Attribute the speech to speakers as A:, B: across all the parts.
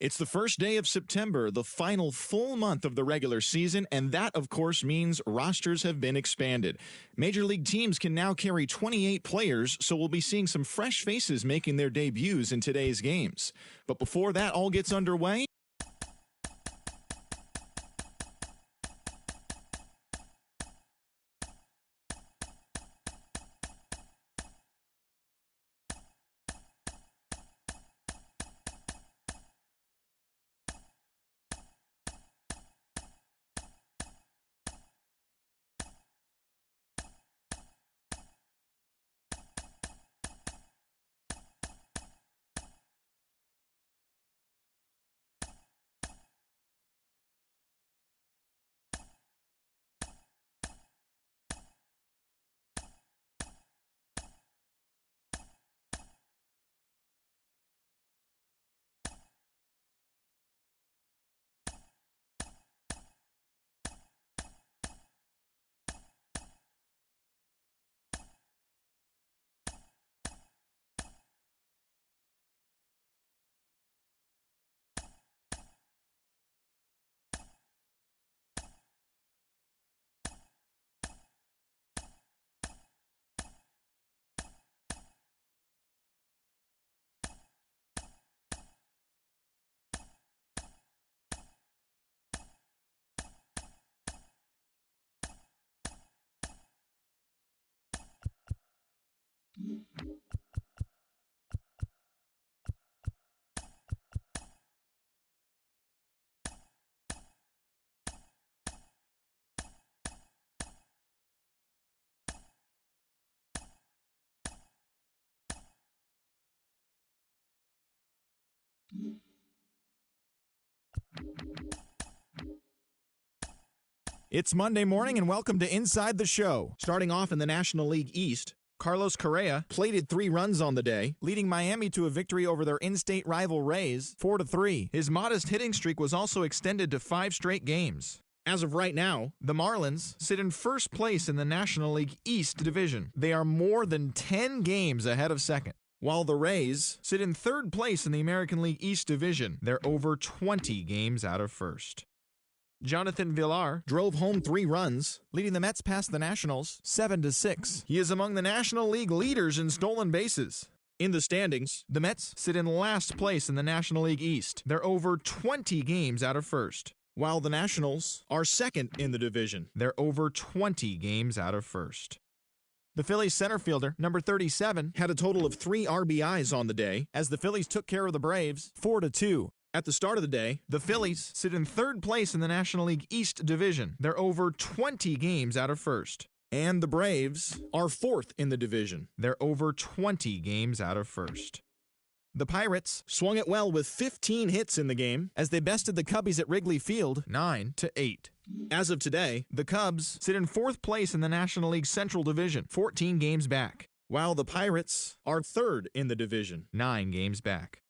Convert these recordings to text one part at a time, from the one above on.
A: It's the first day of September, the final full month of the regular season, and that, of course, means rosters have been expanded. Major League teams can now carry 28 players, so we'll be seeing some fresh faces making their debuts in today's games. But before that all gets underway, it's Monday morning and welcome to Inside the Show. Starting off in the National League East, Carlos Correa plated 3 runs on the day, leading Miami to a victory over their in-state rival Rays 4-3. His modest hitting streak was also extended to 5 straight games. As of right now, the Marlins sit in first place in the National League East division. They are more than 10 games ahead of second. While the Rays sit in third place in the American League East division, they're over 20 games out of first. Jonathan Villar drove home 3 runs, leading the Mets past the Nationals 7-6. He is among the National League leaders in stolen bases. In the standings, the Mets sit in last place in the National League East. They're over 20 games out of first. While the Nationals are second in the division. They're over 20 games out of first. The Phillies center fielder, number 37, had a total of 3 RBIs on the day as the Phillies took care of the Braves 4-2. At the start of the day, the Phillies sit in third place in the National League East division. They're over 20 games out of first. And the Braves are fourth in the division. They're over 20 games out of first. The Pirates swung it well with 15 hits in the game as they bested the Cubbies at Wrigley Field 9-8. As of today, the Cubs sit in fourth place in the National League Central Division, 14 games back, while the Pirates are third in the division, 9 games back.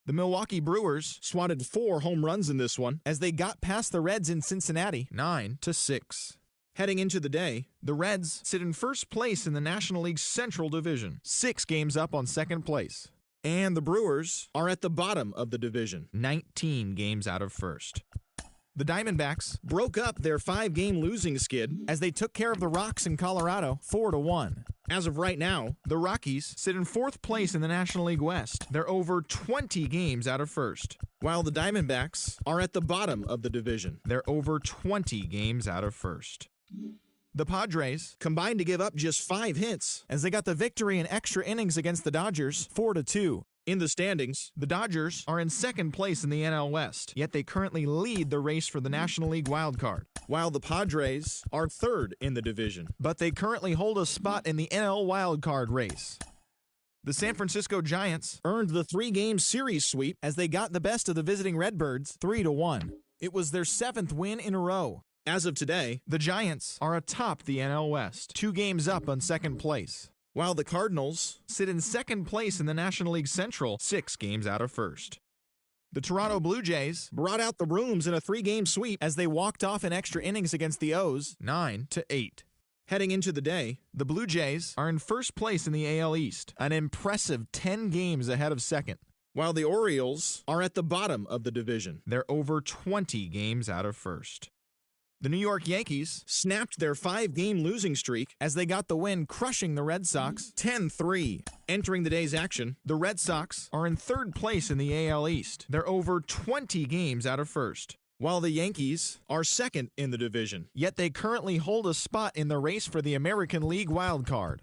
A: The Milwaukee Brewers swatted 4 home runs in this one as they got past the Reds in Cincinnati 9-6. Heading into the day, the Reds sit in first place in the National League Central Division, 6 games up on second place. And the Brewers are at the bottom of the division, 19 games out of first. The Diamondbacks broke up their 5-game losing skid as they took care of the Rocks in Colorado 4-1. As of right now, the Rockies sit in 4th place in the National League West. They're over 20 games out of first, while the Diamondbacks are at the bottom of the division. They're over 20 games out of first. The Padres combined to give up just 5 hits as they got the victory in extra innings against the Dodgers 4-2. In the standings, the Dodgers are in 2nd place in the NL West, yet they currently lead the race for the National League wildcard, while the Padres are 3rd in the division, but they currently hold a spot in the NL wildcard race. The San Francisco Giants earned the 3-game series sweep as they got the best of the visiting Redbirds 3-1. It was their 7th win in a row. As of today, the Giants are atop the NL West, 2 games up on 2nd place, while the Cardinals sit in 2nd place in the National League Central, 6 games out of first. The Toronto Blue Jays brought out the brooms in a 3-game sweep as they walked off in extra innings against the O's 9-8. Heading into the day, the Blue Jays are in 1st place in the AL East, an impressive 10 games ahead of 2nd, while the Orioles are at the bottom of the division. They're over 20 games out of first. The New York Yankees snapped their 5-game losing streak as they got the win, crushing the Red Sox 10-3. Entering the day's action, the Red Sox are in 3rd place in the AL East. They're over 20 games out of first, while the Yankees are 2nd in the division, yet they currently hold a spot in the race for the American League wildcard.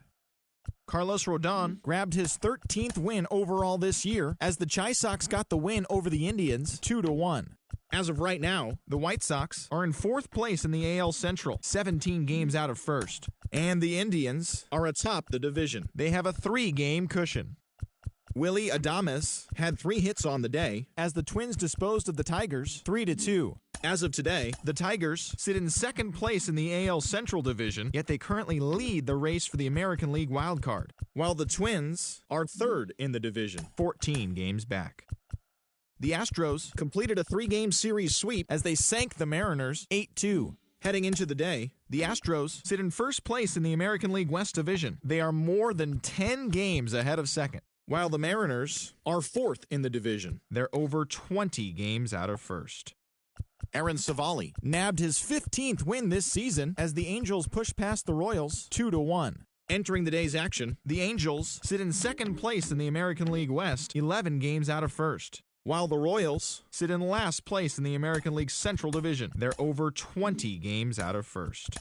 A: Carlos Rodon grabbed his 13th win overall this year as the Chi Sox got the win over the Indians 2-1. As of right now, the White Sox are in 4th place in the AL Central, 17 games out of first, and the Indians are atop the division. They have a 3-game cushion. Willie Adames had 3 hits on the day as the Twins disposed of the Tigers 3-2. As of today, the Tigers sit in 2nd place in the AL Central Division, yet they currently lead the race for the American League wildcard, while the Twins are 3rd in the division, 14 games back. The Astros completed a 3-game series sweep as they sank the Mariners 8-2. Heading into the day, the Astros sit in 1st place in the American League West Division. They are more than 10 games ahead of 2nd, while the Mariners are 4th in the division. They're over 20 games out of first. Aaron Savali nabbed his 15th win this season as the Angels pushed past the Royals 2-1. Entering the day's action, the Angels sit in 2nd place in the American League West, 11 games out of first, while the Royals sit in last place in the American League Central Division. They're over 20 games out of first.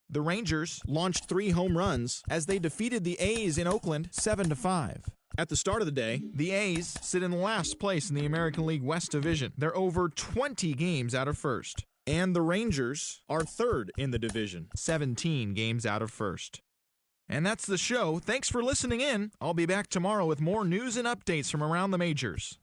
A: The Rangers launched 3 home runs as they defeated the A's in Oakland 7-5. At the start of the day, the A's sit in last place in the American League West Division. They're over 20 games out of first. And the Rangers are 3rd in the division, 17 games out of first. And that's the show. Thanks for listening in. I'll be back tomorrow with more news and updates from around the majors.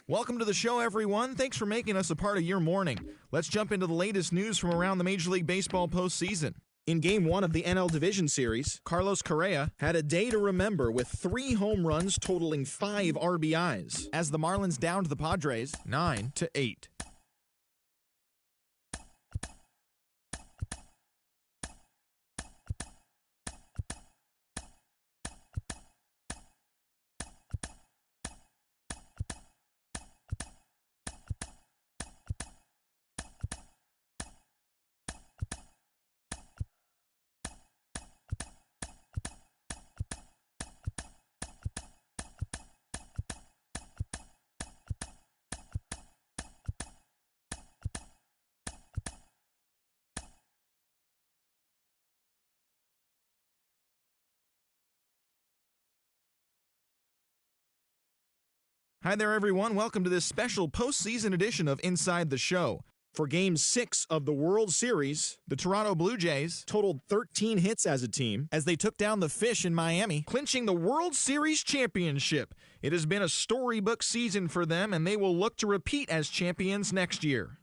A: Welcome to the show, everyone. Thanks for making us a part of your morning. Let's jump into the latest news from around the Major League Baseball postseason. In Game 1 of the NL Division Series, Carlos Correa had a day to remember with 3 home runs totaling 5 RBIs, as the Marlins downed the Padres 9-8. Hi there, everyone. Welcome to this special postseason edition of Inside the Show. For Game 6 of the World Series, the Toronto Blue Jays totaled 13 hits as a team as they took down the Fish in Miami, clinching the World Series championship. It has been a storybook season for them, and they will look to repeat as champions next year.